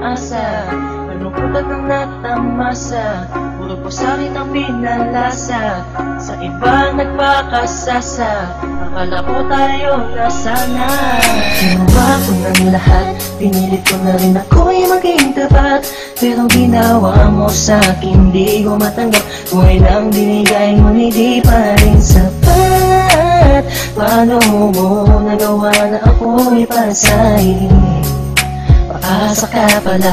pinaasa. Anong kutat ang natamasa, puro po sa'kin ang pinalasa. Sa iba nagpakasasa, akala ko tayo na sana. Ginawa ko ng lahat, pinilit ko na rin ako'y maging tapat. Pero ginawa mo sa'kin, di ko matanggap. Buhay lang binigay mo, hindi pa rin sapat. Paano mo nagawa na ako'y pasahin? Paasa ka pala,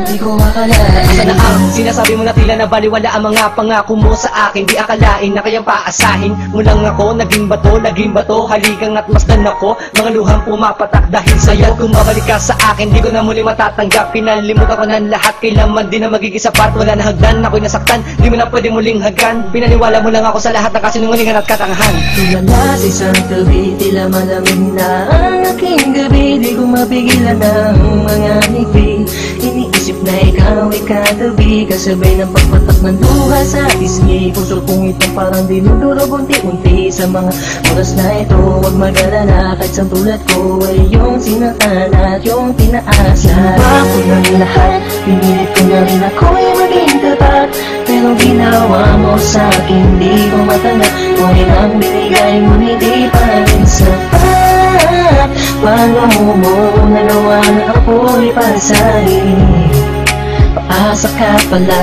hindi ko akalain. Asa na ang sinasabi mo na tila na baliwala ang mga pangako mo sa akin? Di akalain na kayang paasahin mo lang ako. Naging bato, haligang at masdan ako. Mga luhang pumapatak dahil sa'yo. Kung babalik ka sa akin, di ko na muli matatanggap. Pinalimutan ko ng lahat, kailanman di na magiging sapat. Wala na hagdan, ako'y nasaktan, di mo na pwede muling haggan. Pinaniwala mo lang ako sa lahat ng kasinungalingan at katangahan. Tulala sa isang tabi, tila malamig na ang aking gabi. Di ko mapigilan ng mga ngiti. Iniisip na ikaw ay katabi, kasabay ng pagpatak ng luha sa pisngi. Puso kong itong parang dinudurog unti-unti. Sa mga oras na ito, huwag mag-alala, kahit sa tulad ko ay yung sinaktan at yung pinaasa. Ginawa ko ng lahat, pinilit ko na rin ako'y maging tapat. Pero ginawa mo sa'kin, di ko matanggap. Kung ilang binigay mo, hindi pa rin sapat. Paano mo nagawa na ako'y pasahin? Paasa ka pala,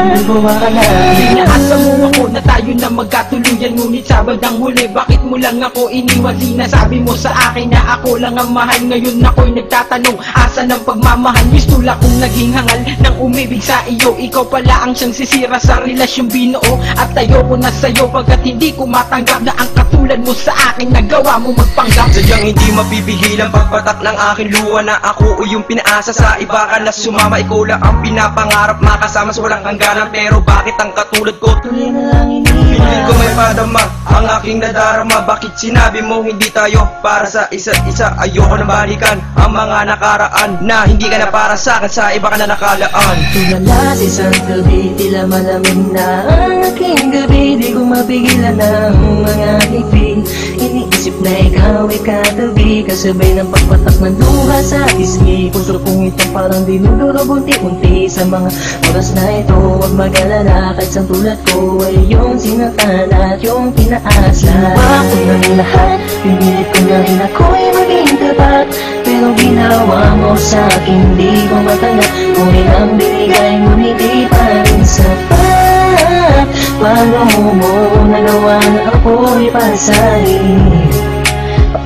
hindi ko akalain. Inaasa mo ako na tayo na magkatuluyan, ngunit sa bandang huli, bakit mo lang ako iniwan? Sinasabi mo sa akin na ako lang ang mahal. Ngayon ako'y nagtatanong, asa ng pagmamahal? Mistula kong naging hangal ng umibig sa iyo. Ikaw pala ang siyang sisira sa relasyong binuo. At ayoko na sa'yo pagkat hindi ko matanggap na ang katulad mo sa akin nagawa mo magpanggap. Sadyang hindi mapipigil ang pagpatak ng aking luha na ako o yung pinaasa sa iba ka na sumama. Ikaw lang ang pinapangarap, makasama sa walang hangganan. Pero bakit ang katulad ko tuloy na lang iniwan? Piling ko may padama ang aking nadarama. Bakit sinabi mo hindi tayo para sa isa't isa? Ayoko na balikan ang mga nakaraan na hindi ka na para sa akin, sa iba ka na nakalaan. Tulala sa isang tabi, tila malamig na ang aking gabi. Di ko mapigilan ng mga ngiti. Iniisip na ikaw ay katabi, kasabay ng pagpatak ng luha sa pisngi. Puso kong itong parang dinudurog unti-unti. Sa mga oras na ito, huwag mag-alala, kahit sa tulad ko ay yung sinaktan at yung pinaasa. Ginawa ko ng lahat, pinilit ko na rin ako'y maging tapat. Pero ginawa mo sa'kin, di ko matanggap. Kung ilang binigay mo, hindi pa rin sapat. Paano mo nagawa na ako'y pasahin?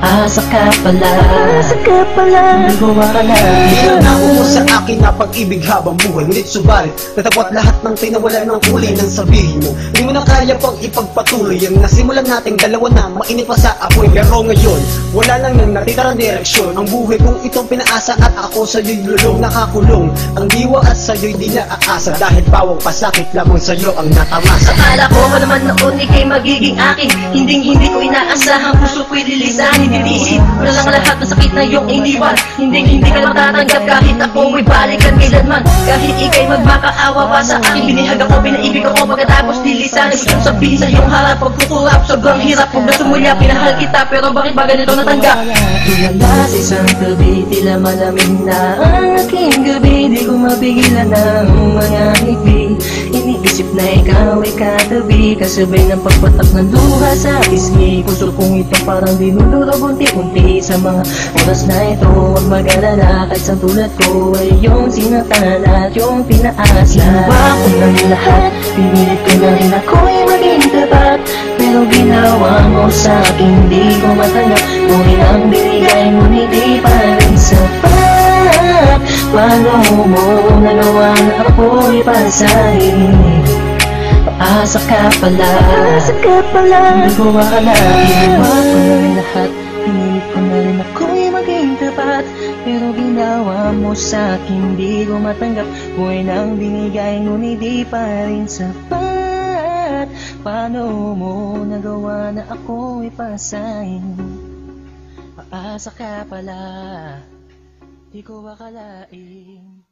Paasa ka pala, hindi ko akalain. Nangako mo sa akin na pag-ibig habang buhay, ngunit subalit natapot lahat ng tinawala ng kulay ng sabihin mo. Hindi mo na kaya pang ipagpatuloy ang nasimulan nating dalawa na mainit pa sa apoy. Pero ngayon, wala lang nang natitarang direksyon. Ang buhay kong itong pinaasa at ako sa'yo'y lulong nakakulong. Ang diwa at sa'yo'y di naaasa, dahil bawang pasakit lamang sa'yo ang natamasa. Akala ko pa naman noon ika'y magiging akin, hindi ko inaasahan, puso ko'y lilisanin. Iniisip ko na lang lahat ng sakit na iyong iniwan. Hindi ka matatanggap kahit ako may balikan kailanman. Kahit ika'y magmakaawa pa sa akin, binihag ako, pinaibig ako, pagkatapos lilisanin. Gusto kong sabihin sa iyong harap, pagkukulap, sobrang hirap. Huwag na sumulya, pinahal kita, pero bakit ba ganito natanggap? Tulala sa isang tabi, tila malamig na ang aking gabi. Di ko mapigilan ng mga ngiti. Iniisip na ikaw ay katabi, kasabay ng pagpatak ng luha sa pisngi. Puso kong itong parang dinudurog unti-unti. Sa mga oras na ito, huwag mag-alala, kahit sa tulad ko ay yung sinaktan at yung pinaasa. Ginawa ko ng lahat, pinilit ko na rin ako'y maging tapat. Pero ginawa mo sa'kin, di ko matanggap. Kung ilang binigay mo, hindi pa rin sapat. Paano mo nagawa na ako'y pasahin? Paasa ka pala, hindi ko akalain. Ginawa ko ng lahat, pinilit ko na rin ako'y maging tapat. Pero ginawa mo sa'kin, di ko matanggap. Buhay nang binigay, ngunit di pa rin sapat. Paano mo nagawa na ako'y pasahin? Paasa ka pala, di ko akalain.